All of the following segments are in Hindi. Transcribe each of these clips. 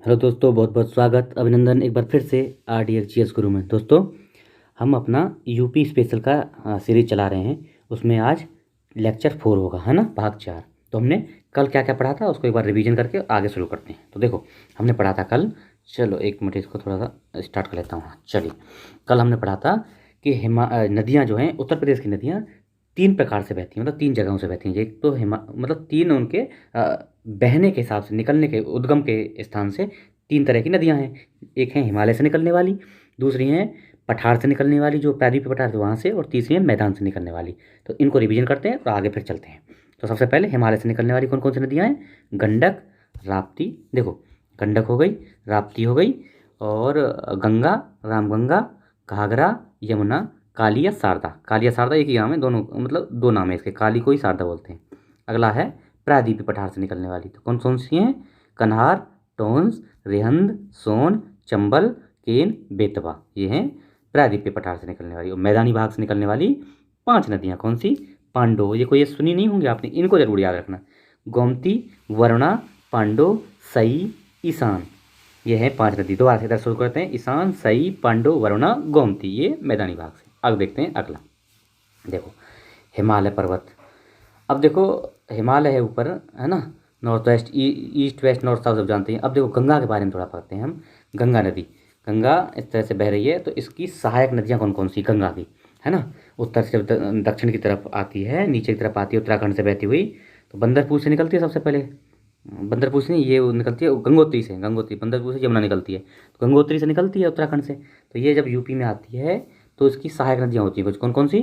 हेलो दोस्तों, बहुत बहुत स्वागत, अभिनंदन एक बार फिर से RDX GS गुरु में। दोस्तों, हम अपना यूपी स्पेशल का सीरीज चला रहे हैं। उसमें आज लेक्चर 4 होगा, है ना, भाग 4। तो हमने कल क्या क्या पढ़ा था उसको एक बार रिवीजन करके आगे शुरू करते हैं। तो देखो, हमने पढ़ा था कल, चलो एक मिनट इसको थोड़ा सा स्टार्ट कर लेता हूँ। हाँ, चलिए। कल हमने पढ़ा था कि नदियाँ जो हैं, उत्तर प्रदेश की नदियाँ 3 प्रकार से बहती हैं, मतलब 3 जगहों से बहती हैं। एक तो मतलब 3 उनके बहने के हिसाब से, निकलने के उद्गम के स्थान से 3 तरह की नदियाँ हैं। एक है हिमालय से निकलने वाली, दूसरी हैं पठार से निकलने वाली, जो प्रायद्वीप पे पठार है वहाँ से, और तीसरी है मैदान से निकलने वाली। तो इनको रिवीजन करते हैं और आगे फिर चलते हैं। तो सबसे पहले हिमालय से निकलने वाली कौन कौन सी नदियाँ हैं? गंडक, राप्ती। देखो, गंडक हो गई, राप्ती हो गई, और गंगा, रामगंगा, घाघरा, यमुना, काली या शारदा। काली या शारदा एक ही नाम है, दोनों मतलब 2 नाम है इसके, काली को ही शारदा बोलते हैं। अगला है प्रायद्वीपीय पठार से निकलने वाली। तो कौन कौन सी हैं? कन्हार, टोंस, रिहंद, सोन, चंबल, केन, बेतवा। ये हैं प्रायद्वीपीय पठार से निकलने वाली। और मैदानी भाग से निकलने वाली 5 नदियाँ कौन सी? पांडो, ये कोई ये सुनी नहीं होंगी आपने, इनको जरूर याद रखना। गोमती, वरुणा, पांडो, सई, ईशान। ये है 5 नदी। दोबारा से इधर शुरू करते हैं। ईशान, सई, पांडो, वरुणा, गोमती, ये मैदानी भाग से। अब देखते हैं अगला। देखो, हिमालय पर्वत। अब देखो, हिमालय है ऊपर, है ना, north west, east west north south सब जानते हैं। अब देखो गंगा के बारे में थोड़ा पढ़ते हैं हम। गंगा नदी, गंगा इस तरह से बह रही है, तो इसकी सहायक नदियाँ कौन कौन सी गंगा की, है ना? उत्तर से दक्षिण की तरफ आती है, नीचे की तरफ आती है उत्तराखंड से बहती हुई। तो बंदरपुर से निकलती है सबसे पहले। बंदरपुर से नहीं, ये वो निकलती है गंगोत्री से। गंगोत्री, बंदरपुर से यमुना निकलती है, तो गंगोत्री से निकलती है उत्तराखंड से। तो ये जब यूपी में आती है तो इसकी सहायक नदियाँ होती हैं कुछ, कौन कौन सी?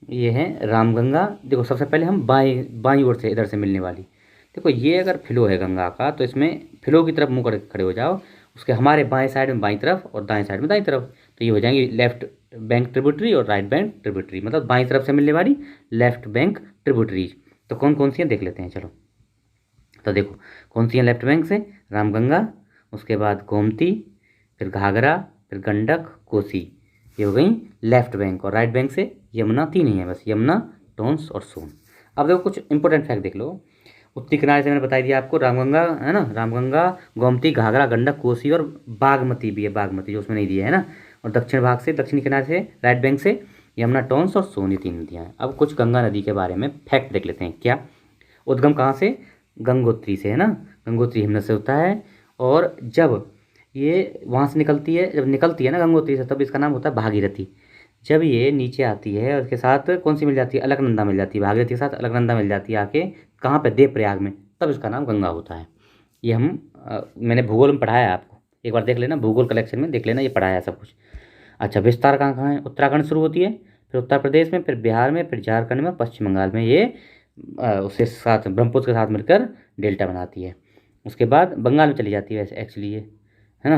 ये हैं रामगंगा। देखो, सबसे पहले हम बाएं बाईं ओर से इधर से मिलने वाली। देखो, ये अगर फ्लो है गंगा का, तो इसमें फ्लो की तरफ मुंह कर खड़े हो जाओ। उसके हमारे बाएं साइड में बाईं तरफ और दाएं साइड में दाईं तरफ, तो ये हो जाएंगी लेफ्ट बैंक ट्रिब्यूटरी और राइट बैंक ट्रिब्यूटरी, मतलब बाईं तरफ से मिलने वाली लेफ्ट बैंक ट्रिब्यूटरीज। तो कौन कौन सी हैं देख लेते हैं, चलो। तो देखो, कौन सी हैं लेफ्ट बैंक से? रामगंगा, उसके बाद गोमती, फिर घाघरा, फिर गंडक, कोसी। ये हो गई लेफ्ट बैंक। और राइट बैंक से यमुना। 3 ही है बस, यमुना, टोंस और सोन। अब देखो, कुछ इंपॉर्टेंट फैक्ट देख लो। उत्तरी किनारे से मैंने बता दिया आपको, रामगंगा है ना, रामगंगा, गोमती, घाघरा, गंडक, कोसी, और बागमती भी है, बागमती जो उसमें नहीं दिया है ना। और दक्षिण भाग से, दक्षिणी किनारे से, राइट बैंक से यमुना, टोंस और सोन, ये 3 नदियाँ हैं। अब कुछ गंगा नदी के बारे में फैक्ट देख लेते हैं। क्या? उद्गम कहाँ से? गंगोत्री से, है ना। गंगोत्री हिमनद से होता है। और जब ये वहाँ से निकलती है, जब निकलती है ना गंगोत्री से, तब इसका नाम होता है भागीरथी। जब ये नीचे आती है, उसके साथ कौन सी मिल जाती है? अलकनंदा मिल जाती है। भागीरथी के साथ अलकनंदा मिल जाती है आके, कहाँ पे? देवप्रयाग में। तब इसका नाम गंगा होता है। ये मैंने भूगोल में पढ़ाया है आपको, एक बार देख लेना, भूगोल कलेक्शन में देख लेना, ये पढ़ाया है सब कुछ। अच्छा, विस्तार कहाँ कहाँ है? उत्तराखंड शुरू होती है, फिर उत्तर प्रदेश में, फिर बिहार में, फिर झारखंड में, पश्चिम बंगाल में। ये उसके साथ ब्रह्मपुत्र के साथ मिलकर डेल्टा बनाती है। उसके बाद बंगाल में चली जाती है वैसे एक्चुअली ये, है ना,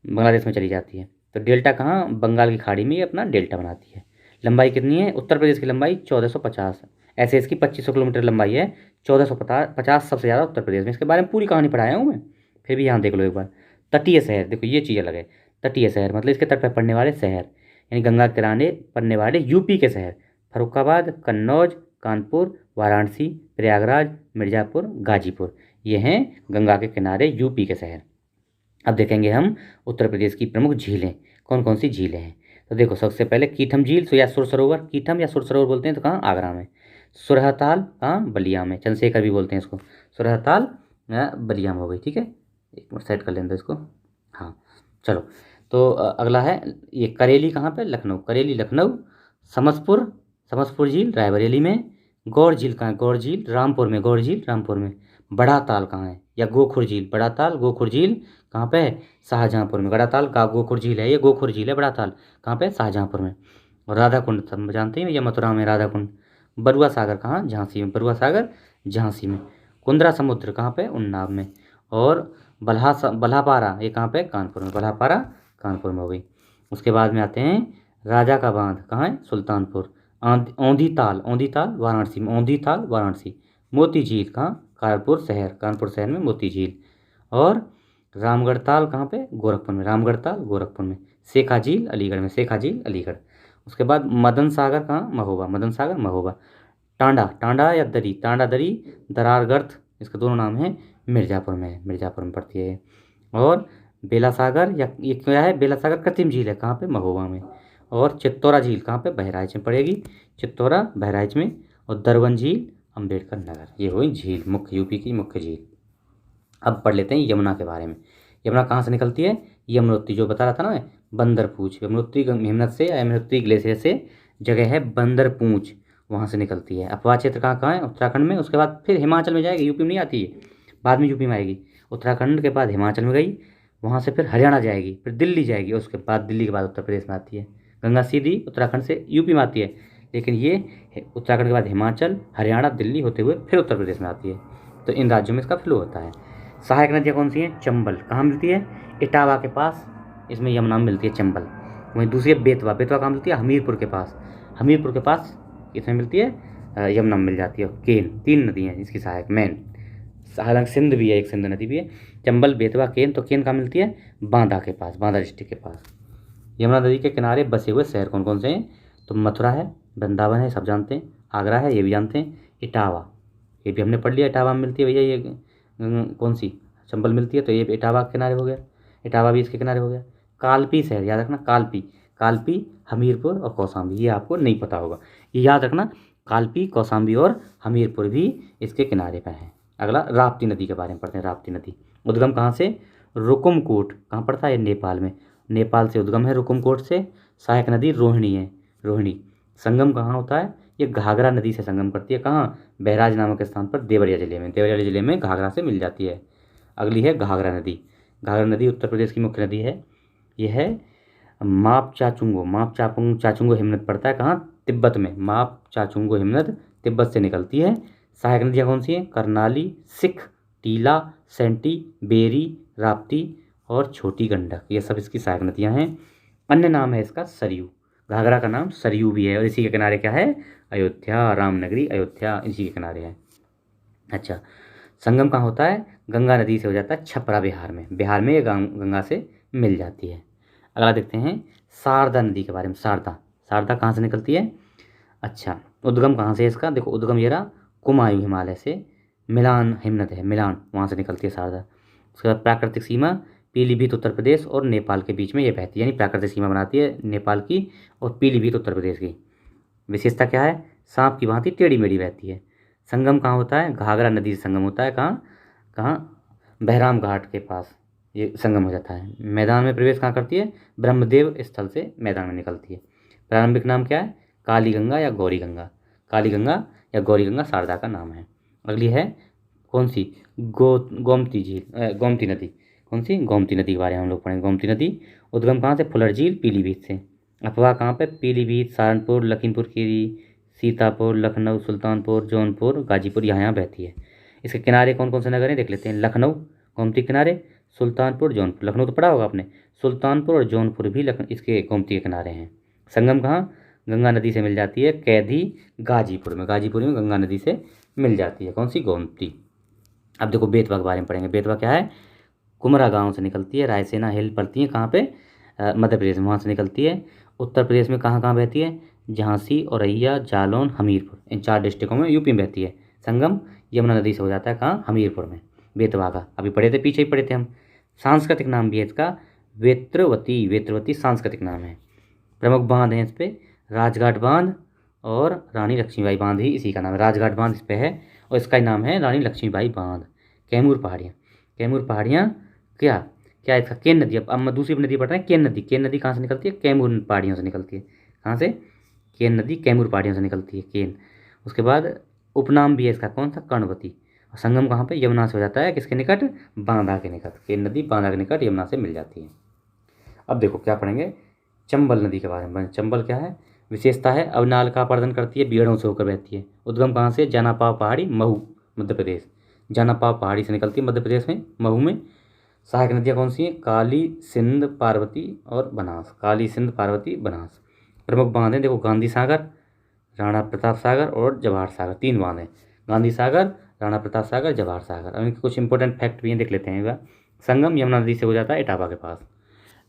बांग्लादेश में चली जाती है। तो डेल्टा कहाँ? बंगाल की खाड़ी में ये अपना डेल्टा बनाती है। लंबाई कितनी है? उत्तर प्रदेश की लंबाई 1450, ऐसे इसकी 2500 किलोमीटर लंबाई है। 1450 सबसे ज़्यादा उत्तर प्रदेश में। इसके बारे में पूरी कहानी पढ़ाया हूँ मैं, फिर भी यहाँ देख लो एक बार। तटीय शहर, देखो ये चीज़ अलग है। तटीय शहर मतलब इसके तट पर पड़ने वाले शहर, यानी गंगा के किनारे पड़ने वाले यूपी के शहर। फर्रुखाबाद, कन्नौज, कानपुर, वाराणसी, प्रयागराज, मिर्ज़ापुर, गाजीपुर, ये हैं गंगा के किनारे यूपी के शहर। अब देखेंगे हम उत्तर प्रदेश की प्रमुख झीलें, कौन कौन सी झीलें हैं। तो देखो, सबसे पहले कीथम झील, या सुर सरोवर, कीथम या सुर सरोवर बोलते हैं, तो कहाँ? आगरा में। सुरहताल कहाँ? बलिया में। चंद्रशेखर भी बोलते हैं इसको। सुरहताल बलिया में हो गई, ठीक है। एक मिनट सेट कर लें तो इसको। हाँ, चलो। तो अगला है ये करेली, कहाँ पे? लखनऊ। करेली लखनऊ। समसपुर, समसपुर झील रायबरेली में। गौर झील कहाँ है? गौर झील रामपुर में। गौर झील रामपुर में। बड़ा ताल कहाँ है? या गोखुर झील, बड़ा ताल, गोखुर झील कहाँ पे है? शाहजहाँपुर में। बड़ा ताल का गोखुर झील है, ये गोखुर झील है। बड़ा ताल कहाँ पे? शाहजहाँपुर में। और राधा कुंड सब जानते हैं, या मथुरा में राधा कुंड। बरुआ सागर कहाँ? झांसी में। बरुआ सागर झांसी में। कुंद्रा समुद्र कहाँ पे? उन्नाव में। और बल्हापारा, ये कहाँ पे? कानपुर में। बल्हापारा कानपुर में हो गई। उसके बाद में आते हैं राजा का बांध, कहाँ है? सुल्तानपुर। औंधी ताल, औंधी ताल वाराणसी में। औंधी ताल वाराणसी। मोती झील कहाँ? कानपुर शहर, कानपुर शहर में मोती झील। और रामगढ़ ताल कहाँ पे? गोरखपुर में। रामगढ़ ताल गोरखपुर में। शेखा झील अलीगढ़ में। शेखा झील अलीगढ़। उसके बाद मदन सागर कहाँ? महोबा। मदन सागर महोबा। टांडा, टांडा या दरी, टांडा दरी, दरार गर्थ, इसके दोनों नाम हैं, मिर्ज़ापुर में। मिर्ज़ापुर में पड़ती है। और बेला सागर, या ये क्या है, बेला सागर कृत्रिम झील है कहाँ पे, महोबा में। और चित्तौरा झील कहाँ पे, बहराइच में पड़ेगी, चित्तौरा बहराइच में। और दरबन झील अम्बेडकर नगर। ये हुई झील, मुख्य यूपी की मुख्य झील। अब पढ़ लेते हैं यमुना के बारे में। यमुना कहाँ से निकलती है, यमुनोत्री, जो बता रहा था ना मैं, बंदरपूछ। यमुनोत्री हिमनद से या यमुनोत्री ग्लेशियर से जगह है बंदरपूछ, वहाँ से निकलती है। अपवा क्षेत्र कहाँ है, उत्तराखंड में। उसके बाद फिर हिमाचल में जाएगी, यूपी में नहीं आती है, बाद में यूपी में आएगी। उत्तराखंड के बाद हिमाचल में गई, वहाँ से फिर हरियाणा जाएगी, फिर दिल्ली जाएगी, उसके बाद दिल्ली के बाद उत्तर प्रदेश में आती है। गंगा सीधी उत्तराखंड से यूपी में आती है, लेकिन ये उत्तराखंड के बाद हिमाचल, हरियाणा, दिल्ली होते हुए फिर उत्तर प्रदेश में आती है। तो इन राज्यों में इसका फ्लो होता है। सहायक नदियाँ कौन सी हैं, चंबल कहाँ मिलती है, इटावा के पास, इसमें यमुना में मिलती है चंबल। वहीं दूसरी है बेतवा, बेतवा कहाँ मिलती है, हमीरपुर के पास, हमीरपुर के पास इसमें मिलती है, यमुना में मिल जाती है। केन, तीन नदी हैं इसकी सहायक मेन। हालांकि सिंध भी है, एक सिंध नदी भी है। चंबल, बेतवा, केन। तो केन कहाँ मिलती है, बांदा के पास, बांदा डिस्ट्रिक्ट के पास। यमुना नदी के किनारे बसे हुए शहर कौन कौन से हैं, तो मथुरा है, वृंदावन है, सब जानते हैं, आगरा है, ये भी जानते हैं, इटावा, ये भी हमने पढ़ लिया, इटावा में मिलती है भैया, ये कौन सी, चंबल मिलती है, तो ये इटावा के किनारे हो गया, इटावा भी इसके किनारे हो गया। कालपी शहर याद रखना, कालपी, कालपी, हमीरपुर और कौशाम्बी, ये आपको नहीं पता होगा, ये याद रखना, कालपी, कौशाम्बी और हमीरपुर भी इसके किनारे पर हैं। अगला राप्ती नदी के बारे में पढ़ते हैं। राप्ती नदी उद्गम कहाँ से, रुकुमकोट, कहाँ पड़ता है, नेपाल में, नेपाल से उद्गम है रुकुमकोट से। सहायक नदी रोहिणी है, रोहिणी। संगम कहाँ होता है, ये घाघरा नदी से संगम करती है, कहाँ, बहराइच नामक स्थान पर, देवरिया जिले में, देवरिया जिले में घाघरा से मिल जाती है। अगली है घाघरा नदी। घाघरा नदी उत्तर प्रदेश की मुख्य नदी है। यह है माप चाचुंगो, माप चापुंग चाचुंगो हिमनद पड़ता है कहाँ, तिब्बत में, माप चाचुंगो हिमनद तिब्बत से निकलती है। सहायक नदियाँ कौन सी हैं, करनाली, सिख, टीला, सेंटी, बेरी, राप्ती और छोटी गंडक, ये सब इसकी सहायक नदियाँ हैं। अन्य नाम है इसका सरयू, घाघरा का नाम सरयू भी है। और इसी के किनारे क्या है, अयोध्या, रामनगरी अयोध्या इसी के किनारे है। अच्छा, संगम कहाँ होता है, गंगा नदी से हो जाता है छपरा, बिहार में, बिहार में ये गंगा से मिल जाती है। अगला देखते हैं शारदा नदी के बारे में। शारदा, शारदा कहाँ से निकलती है, अच्छा, उद्गम कहाँ से है इसका, देखो उद्गम ये रहा कुमायूं हिमालय से, मिलान हिमनद है, मिलान, वहाँ से निकलती है शारदा। उसके बाद प्राकृतिक सीमा पीलीभीत उत्तर प्रदेश और नेपाल के बीच में ये बहती है, यानी प्राकृतिक सीमा बनाती है नेपाल की और पीलीभीत उत्तर प्रदेश की। विशेषता क्या है, सांप की भांति टेढ़ी मेढ़ी बहती है। संगम कहाँ होता है, घाघरा नदी से संगम होता है, कहाँ कहाँ, बहराम घाट के पास ये संगम हो जाता है। मैदान में प्रवेश कहाँ करती है, ब्रह्मदेव स्थल से मैदान में निकलती है। प्रारंभिक नाम क्या है, काली गंगा या गौरी गंगा, काली गंगा या गौरी गंगा शारदा का नाम है। अगली है कौन सी, गोमती झील, गोमती नदी, कौन सी, गोमती नदी के बारे में हम लोग पढ़ेंगे। गोमती नदी उद्गम कहाँ से, फुलर झील, पीलीभीत से। अफवाह कहाँ पे, पीलीभीत, सहारनपुर, लखीमपुर खीरी, सीतापुर, लखनऊ, सुल्तानपुर, जौनपुर, गाजीपुर, यहाँ बहती है। इसके किनारे कौन कौन से नगर हैं देख लेते हैं। लखनऊ गोमती किनारे, सुल्तानपुर, जौनपुर, लखनऊ तो पढ़ा होगा आपने, सुल्तानपुर और जौनपुर भी इसके गोमती के किनारे हैं। संगम कहाँ, गंगा नदी से मिल जाती है, कैदी, गाजीपुर में, गाजीपुर में गंगा नदी से मिल जाती है, कौन सी, गोमती। अब देखो बेतवा के बारे में पढ़ेंगे। बेतवा क्या है, कुमरा गांव से निकलती है, रायसेना हिल पड़ती है, कहाँ पे, मध्य प्रदेश में, वहाँ से निकलती है। उत्तर प्रदेश में कहाँ कहाँ बहती है, झांसी, औरैया, जालौन, हमीरपुर, इन 4 डिस्ट्रिक्टों में यूपी में बहती है। संगम यमुना नदी से हो जाता है कहाँ, हमीरपुर में, बेतवा का, अभी पढ़े थे, पीछे ही पढ़े थे हम। सांस्कृतिक नाम भी है इसका, वेत्रवती, वेत्रवती सांस्कृतिक नाम है। प्रमुख बांध हैं इस पर, राजघाट बांध और रानी लक्ष्मीबाई बांध ही इसी का नाम है, राजघाट बांध इस पर है और इसका ही नाम है रानी लक्ष्मीबाई बांध। कैमूर पहाड़ियाँ, कैमूर पहाड़ियाँ क्या क्या इसका, केन नदी। अब हम दूसरी नदी पढ़ रहे हैं, केन नदी, केन नदी कहाँ से निकलती है, कैमूर पहाड़ियों से निकलती है, कहाँ से, केन नदी कैमूर पहाड़ियों से निकलती है, केन। उसके बाद उपनाम भी है इसका, कौन सा, कर्णवती। और संगम कहाँ पे, यमुना से हो जाता है, किसके निकट, बांदा के निकट, केन नदी बांदा के निकट यमुना से मिल जाती है। अब देखो क्या पढ़ेंगे, चंबल नदी के बारे में। चंबल क्या है, विशेषता है अवनाल का अपर्दन करती है, बियड़ों से होकर बहती है। उद्गम कहाँ से, जानापाव पहाड़ी, महू, मध्य प्रदेश, जानापाव पहाड़ी से निकलती है मध्य प्रदेश में, महू में। सहायक नदियाँ कौन सी हैं, काली, सिंध, पार्वती और बनास, काली, सिंध, पार्वती, बनास। प्रमुख बांध हैं देखो, गांधी सागर, राणा प्रताप सागर और जवाहर सागर, 3 बांध हैं, गांधी सागर, राणा प्रताप सागर, जवाहर सागर। अब इनके कुछ इंपॉर्टेंट फैक्ट भी हैं, देख लेते हैं। संगम यमुना नदी से हो जाता है इटावा के पास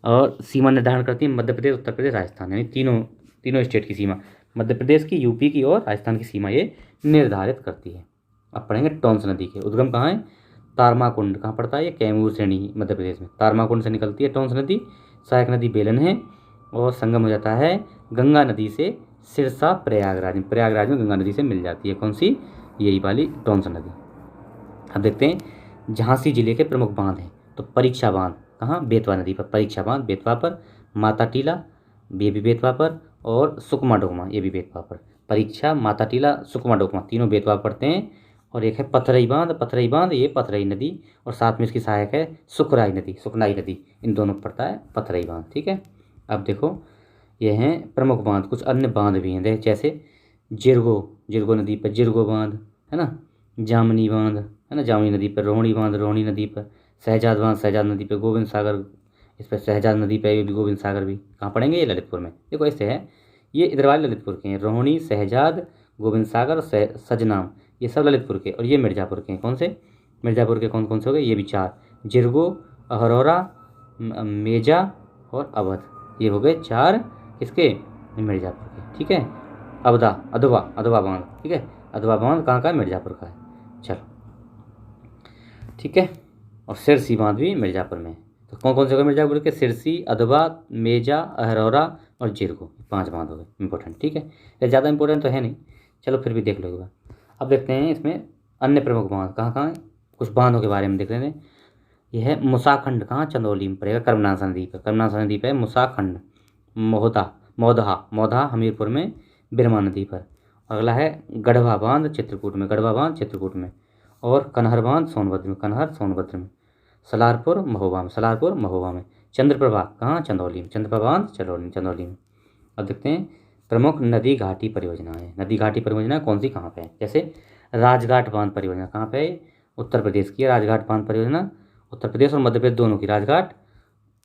और सीमा निर्धारण करती है मध्य प्रदेश, उत्तर प्रदेश, राजस्थान, यानी तीनों स्टेट की सीमा, मध्य प्रदेश की, यूपी की और राजस्थान की सीमा ये निर्धारित करती है। अब पढ़ेंगे टोंस नदी के। उद्गम कहाँ है, तारमाकुंड कहाँ पड़ता है? ये कैमूर श्रेणी मध्य प्रदेश में। तारमाकुंड से निकलती है टोंस नदी, सहायक नदी बेलन है और संगम हो जाता है गंगा नदी से सिरसा प्रयागराज में। प्रयागराज में गंगा नदी से मिल जाती है कौन सी? यही वाली टोंस नदी। अब देखते हैं झांसी जिले के प्रमुख बांध हैं। तो परीक्षा बांध कहाँ? बेतवा नदी पर। परीक्षा बांध बेतवा पर, माता टीला ये भी बेतवा पर, और सुकमा डोकमा ये भी बेतवा पर। परीक्षा, माता टीला, सुकमा डोकमा तीनों बेतवा पड़ते हैं। और एक है पथरई बांध। पथरई बांध ये पथरई नदी और साथ में इसकी सहायक है सुखराई नदी, सुखनाई नदी, इन दोनों पर पड़ता है पथरई बांध। ठीक है। अब देखो ये हैं प्रमुख बांध। कुछ अन्य बांध भी हैं जैसे जिरगो, जिरगो नदी पर जिरगो बांध है ना, जामनी बांध है ना, जामनी नदी पर, रोहिणी बांध रोहिणी नदी पर, शहजाद बांध शहजाद नदी पर, गोविंद सागर इस पर शहजाद नदी पर, ये भी गोविंद सागर भी कहाँ पड़ेंगे? ये ललितपुर में। देखो ऐसे है, ये इधर वाले ललितपुर के हैं, रोहिणी, शहजाद, गोविंद सागर और सजनाम, ये सब ललितपुर के। और ये मिर्ज़ापुर के हैं। कौन से? मिर्ज़ापुर के कौन कौन से हो गए? ये भी 4, जिरगो, अहरौरा, मेजा और अवध, ये हो गए 4 किसके? मिर्ज़ापुर के। ठीक है। अवधा, अधवा, अधवा बांध। ठीक है। अधवा बांध कहाँ का है? मिर्ज़ापुर का है। चलो ठीक है। और सिरसी बांध भी मिर्ज़ापुर में है। तो कौन कौन से हो गए मिर्ज़ापुर के? सिरसी, अधवा, मेजा, अहरौरा और जिरगो, 5 बांध हो गए इंपॉर्टेंट। ठीक है। ये ज़्यादा इंपॉर्टेंट तो है नहीं, चलो फिर भी देख लो एक बार। अब देखते हैं इसमें अन्य प्रमुख बांध कहाँ कहाँ हैं। कुछ बांधों के बारे में देख लेते हैं। यह है मुसाखंड कहाँ? चंदौली में पड़ेगा, कर्मनाशा नदी पर। कर्मनाशा नदी पर है मुसाखंड। मोहदा, मौदहा, मौदहा हमीरपुर में, बिरमा नदी पर। अगला है गढ़वा बांध चित्रकूट में, गढ़वा बांध चित्रकूट में। और कनहर बांध सोनभद्र में, कनहर सोनभद्र में। सलारपुर महोबा में, सलारपुर महोबा में। चंद्रप्रभा कहाँ? चंदौली में, चंद्रप्रभा बांध चंदौली में। अब देखते हैं प्रमुख नदी घाटी परियोजनाएं। नदी घाटी परियोजना कौन सी कहाँ पे है? जैसे राजघाट बांध परियोजना कहाँ पे है? उत्तर प्रदेश की है राजघाट बांध परियोजना। उत्तर प्रदेश और मध्य प्रदेश दोनों की। राजघाट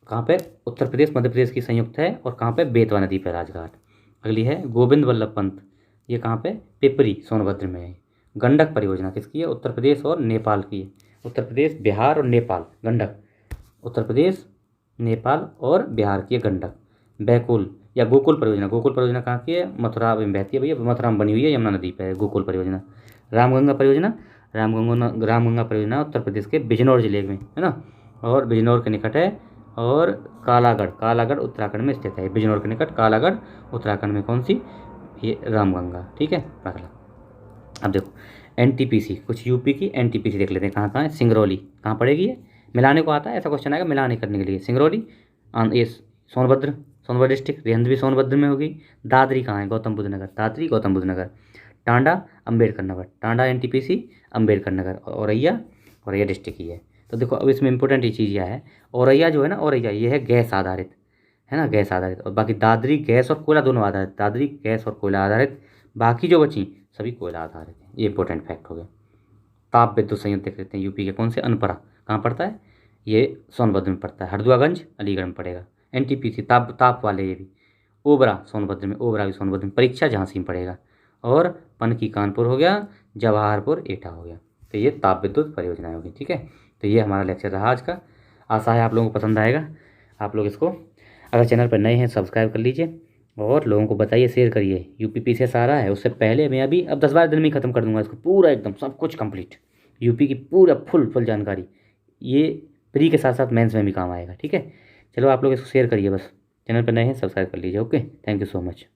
कहाँ पे? उत्तर प्रदेश मध्य प्रदेश की संयुक्त है। और कहाँ पे? बेतवा नदी पे राजघाट। अगली है गोविंद वल्लभ पंत, ये कहाँ पे? पिपरी सोनभद्र में है। गंडक परियोजना किसकी है? उत्तर प्रदेश और नेपाल की है। उत्तर प्रदेश, बिहार और नेपाल, गंडक। उत्तर प्रदेश, नेपाल और बिहार की है गंडक। बैकुल या गोकुल परियोजना, गोकुल परियोजना कहाँ की है? मथुरा में बहती है भैया, मथुरा में बनी हुई है, यमुना नदी पर है गोकुल परियोजना। रामगंगा परियोजना, रामगंगा परियोजना उत्तर प्रदेश के बिजनौर जिले में है ना, और बिजनौर के निकट है। और कालागढ़, कालागढ़ उत्तराखंड में स्थित है। बिजनौर के निकट कालागढ़ उत्तराखंड में कौन सी? ये रामगंगा। ठीक है। अगला अब देखो एनटीपीसी, कुछ यूपी की एनटीपीसी देख लेते हैं कहाँ कहाँ है। सिंगरौली कहाँ पड़ेगी? ये मिलाने को आता है, ऐसा क्वेश्चन आएगा मिलाने करने के लिए। सिंगरौली ये सोनभद्र, सोनभद्र डिस्ट्रिक्ट, रेहंद भी सोनभद्र में होगी। दादरी कहाँ है? गौतम बुद्ध नगर, दादरी गौतम बुद्ध नगर। टांडा अम्बेडकर नगर, टांडा एनटीपीसी अम्बेडकर नगर। औरैया, औरैया डिस्ट्रिक्ट ही है। तो देखो अब इसमें इंपॉर्टेंट ये चीज़ यह है, औरैया जो है ना, औरैया ये है गैस आधारित है ना, गैस आधारित। और बाकी दादरी गैस और कोयला दोनों आधारित, दादरी गैस और कोयला आधारित। बाकी जो बची सभी कोयला आधारित है। ये इंपॉर्टेंट फैक्ट हो गया। ताप विद्युत संयंत्र देख लेते हैं यूपी के कौन से? अनपरा कहाँ पड़ता है? ये सोनभद्र में पड़ता है। हरदुआगंज अलीगढ़ में पड़ेगा। एनटीपीसी ताप वाले ये भी। ओबरा सोनभद्र में, ओबरा भी सोनभद्र में। परीक्षा झांसी में पड़ेगा। और पनकी कानपुर हो गया, जवाहरपुर एटा हो गया। तो ये ताप विद्युत परियोजनाएं होगी। ठीक है। तो ये हमारा लेक्चर रहा आज का। आशा है आप लोगों को पसंद आएगा। आप लोग इसको अगर चैनल पर नए हैं सब्सक्राइब कर लीजिए और लोगों को बताइए, शेयर करिए। यूपी पीसीएस आ रहा है, उससे पहले मैं अभी अब 10-12 दिन में ही खत्म कर दूंगा इसको पूरा, एकदम सब कुछ कंप्लीट। यूपी की पूरा फुल जानकारी, ये प्री के साथ साथ मेंस में भी काम आएगा। ठीक है। चलो आप लोग इसको शेयर करिए, बस चैनल पर नए हैं सब्सक्राइब कर लीजिए। Okay, thank you so much.